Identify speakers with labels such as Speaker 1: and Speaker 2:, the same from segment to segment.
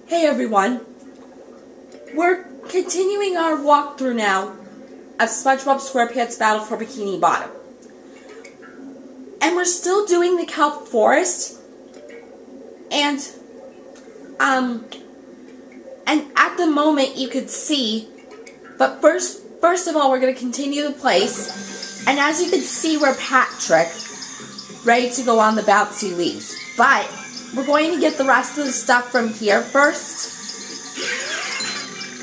Speaker 1: Hey everyone, we're continuing our walkthrough now of SpongeBob Squarepants Battle for Bikini Bottom. And we're still doing the Kelp Forest. And at the moment you could see, but first of all we're going to continue the place. And as you can see, we're Patrick, ready to go on the bouncy leaves. But we're going to get the rest of the stuff from here first,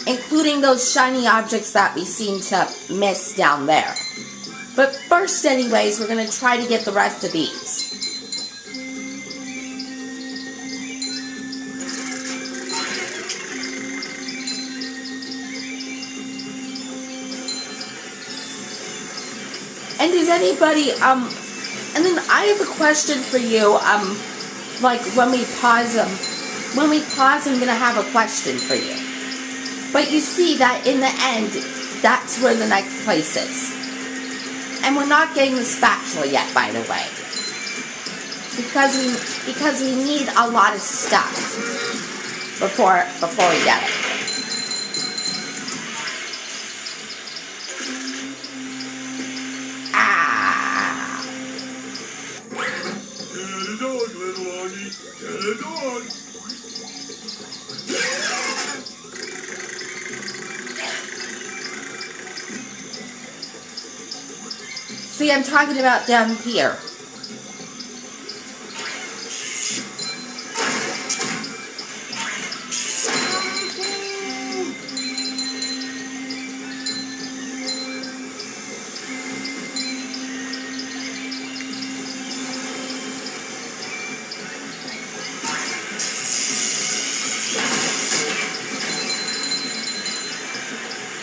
Speaker 1: including those shiny objects that we seem to miss down there. But first, anyways, we're going to try to get the rest of these. And does anybody, and then I have a question for you, like when we pause, I'm going to have a question for you. But you see that in the end, that's where the next place is. And we're not getting the spatula yet, by the way. Because we need a lot of stuff before we get it. See, I'm talking about down here.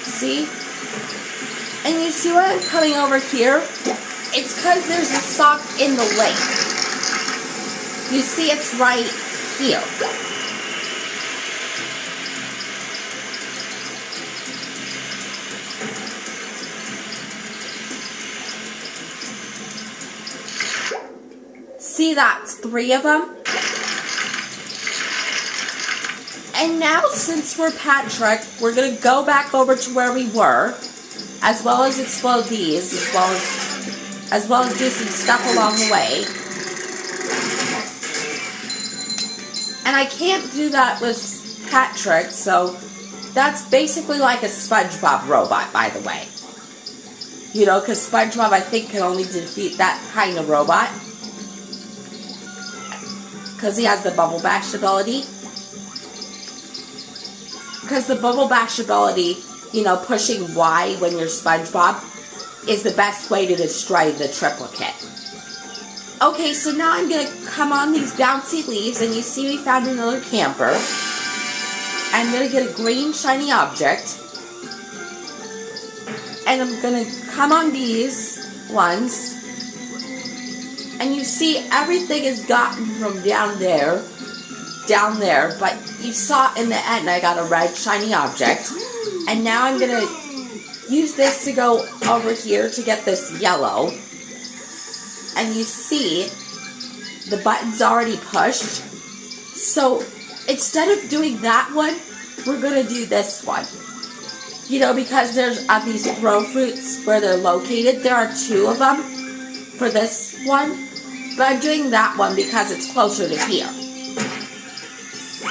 Speaker 1: See? And you see why I'm coming over here? It's because there's a sock in the lake. You see, it's right here. See, that's 3 of them. And now, since we're Patrick, we're going to go back over to where we were, as well as explode these, as well as do some stuff along the way. And I can't do that with Patrick, so that's basically like a SpongeBob robot, by the way. You know, because SpongeBob, I think, can only defeat that kind of robot. Because he has the Bubble Bash ability. Because the Bubble Bash ability, you know, pushing Y when you're SpongeBob, is the best way to destroy the triplicate. Okay, so now I'm going to come on these bouncy leaves, and you see we found another camper. I'm going to get a green shiny object. And I'm going to come on these ones. And you see everything is gotten from down there, but you saw in the end I got a red shiny object. And now I'm going to use this to go over here to get this yellow. And you see, the button's already pushed. So, instead of doing that one, we're going to do this one. You know, because there's these throw fruits where they're located. There are 2 of them for this one. But I'm doing that one because it's closer to here.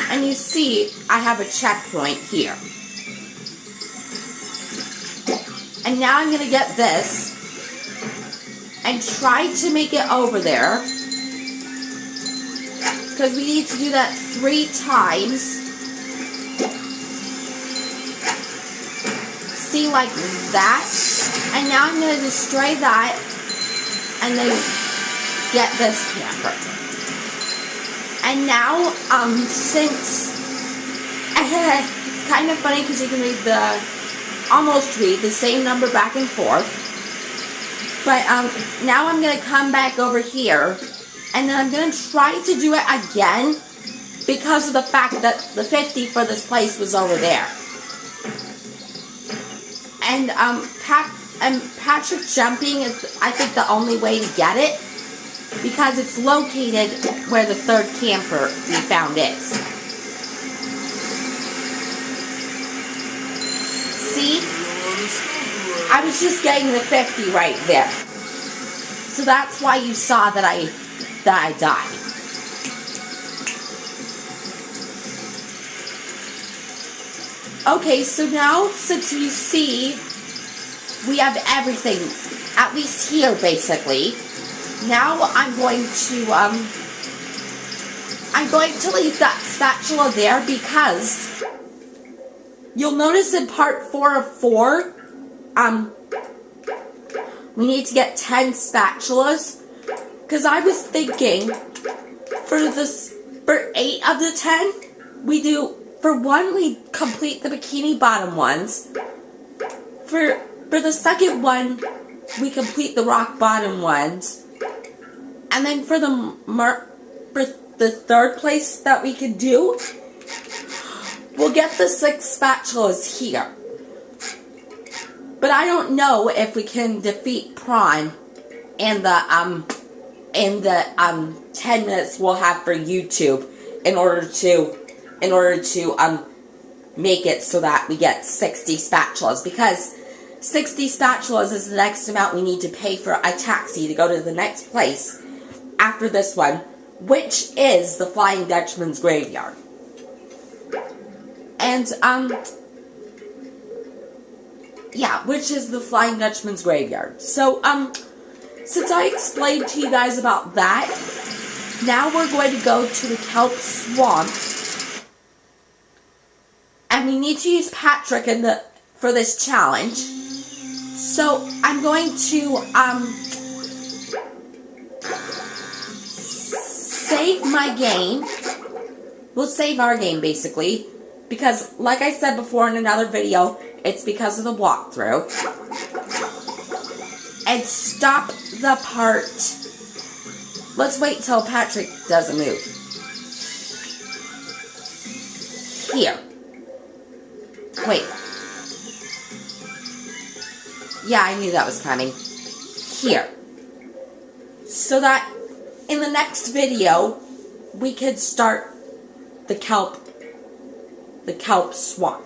Speaker 1: And you see, I have a checkpoint here. And now I'm going to get this and try to make it over there, because we need to do that 3 times. See, like that. And now I'm going to destroy that and then get this camper. And now, since it's kind of funny because you can almost read the same number back and forth. But now I'm going to come back over here, and then I'm going to try to do it again because of the fact that the 50 for this place was over there. And Patrick jumping is, I think, the only way to get it, because it's located where the third camper we found is. I was just getting the 50 right there. So that's why you saw that I died. Okay, so now since you see we have everything, at least here basically. Now I'm going to leave that spatula there because you'll notice in part 4 of 4, we need to get 10 spatulas. Because I was thinking, for 8 of the 10, for 1 we complete the bikini bottom ones. For the second one, we complete the rock bottom ones. And then for the third place that we could do, we'll get the 6 spatulas here. But I don't know if we can defeat Prawn in the 10 minutes we'll have for YouTube in order to make it so that we get 60 spatulas, because 60 spatulas is the next amount we need to pay for a taxi to go to the next place after this one, which is the Flying Dutchman's Graveyard. And, yeah, which is the Flying Dutchman's Graveyard. So, since I explained to you guys about that, now we're going to go to the Kelp Swamp. And we need to use Patrick for this challenge. So, I'm going to, save my game. We'll save our game, basically. Because, like I said before in another video, it's because of the walkthrough. And stop the part. Let's wait till Patrick doesn't move. Here. Wait. Yeah, I knew that was coming. Here. So that in the next video, we could start the Kelp Swamp.